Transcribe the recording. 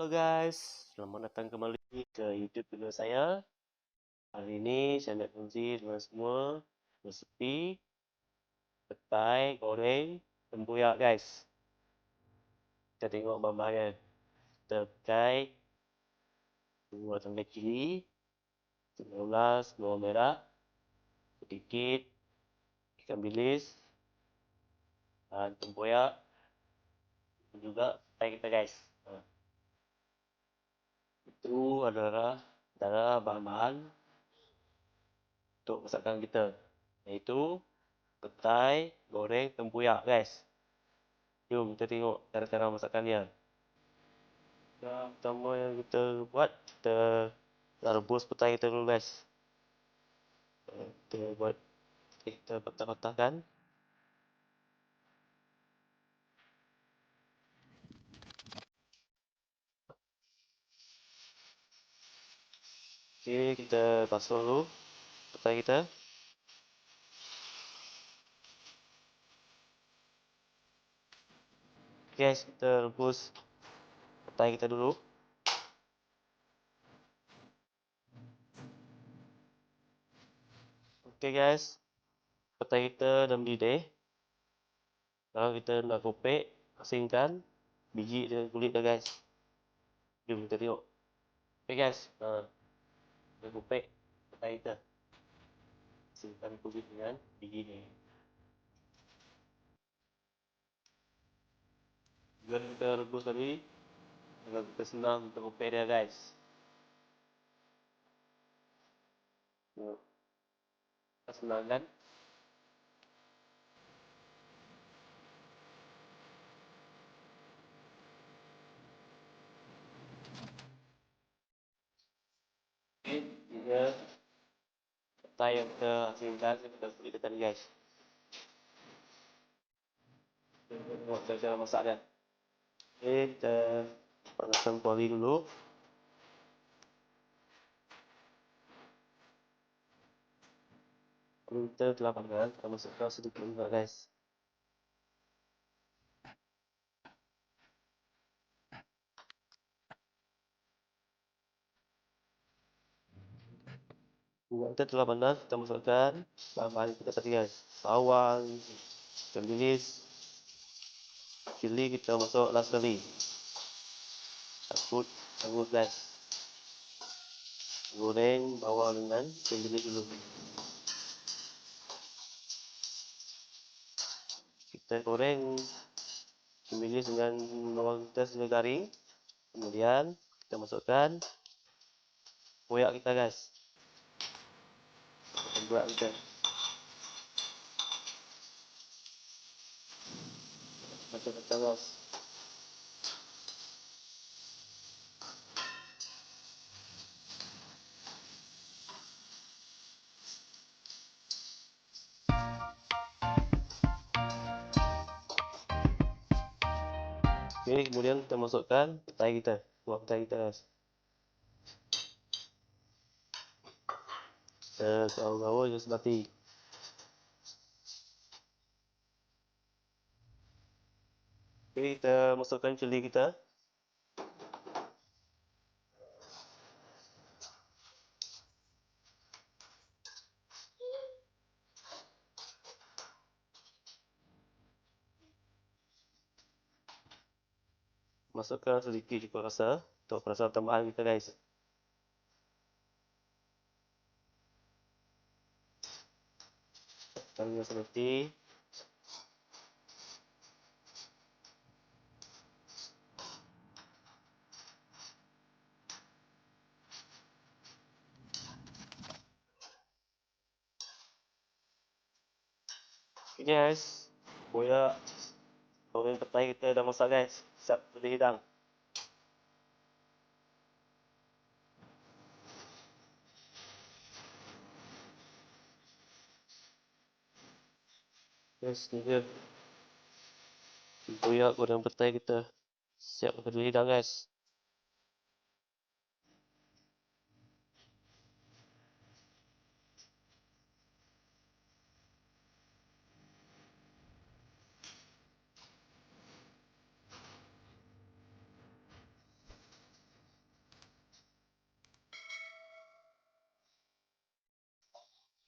Halo guys, selamat datang kembali ke YouTube video saya. Hari ini saya nak kongsi dengan semua resepi petai goreng tempoyak guys. Kita tengok bahan-bahan. Kita pakai 2 tangkai cili, 19 bawang merah, sedikit ikan bilis, dan tempoyak, dan juga petai kita guys. Itu adalah bahan-bahan untuk masakan kita, iaitu petai goreng tempoyak guys. Jom kita tengok cara-cara masakannya. Yang pertama yang kita buat, kita rebus petai kita dulu guys. Kita patah-patahkan. Okey, kita basuh dulu petai kita. Guys, kita rebus petai kita dulu. Okey guys, petai kita dah mendidih. Sekarang kita nak kopek, asingkan biji dan kulit dah guys. Jom kita tengok. Okey guys, kita kopek petai kita. Asingkan kulit dengan biji ni. Juga kita rebus tadi, agar kita senang untuk kopek dia guys. Kita senang kan? Okey, dia petai yang kita asingkan, kita kulit dia tadi guys. Kita tengok cara masak dia. Okey, kita panaskan kuali dulu. Kita telah panas, kita masukkan sedikit minyak guys. Minyak kita telah panas, kita masukkan bahan-bahan kita tadi guys. Bawang, ikan bilis, cili kita masuk last sekali. Takut guys. Goreng bawang dengan ikan bilis dulu. Kita goreng ikan bilis dengan bawang kita sehingga garing. Kemudian kita masukkan tempoyak kita guys. Tempoyak kita. Macam-macam guys. Okey, kemudian kita masukkan petai kita. Buat petai kita guys. Kita gaul-gaul je sebati. Okey, kita masukkan cili kita. Masukkan sedikit ikut rasa untuk rasa tambahan kita guys. Tambah seperti ini guys. Tempoyak goreng petai kita dah masak guys. Siap dihidang. Guys, ni dia tempoyak goreng petai kita. Siap untuk dihidang guys.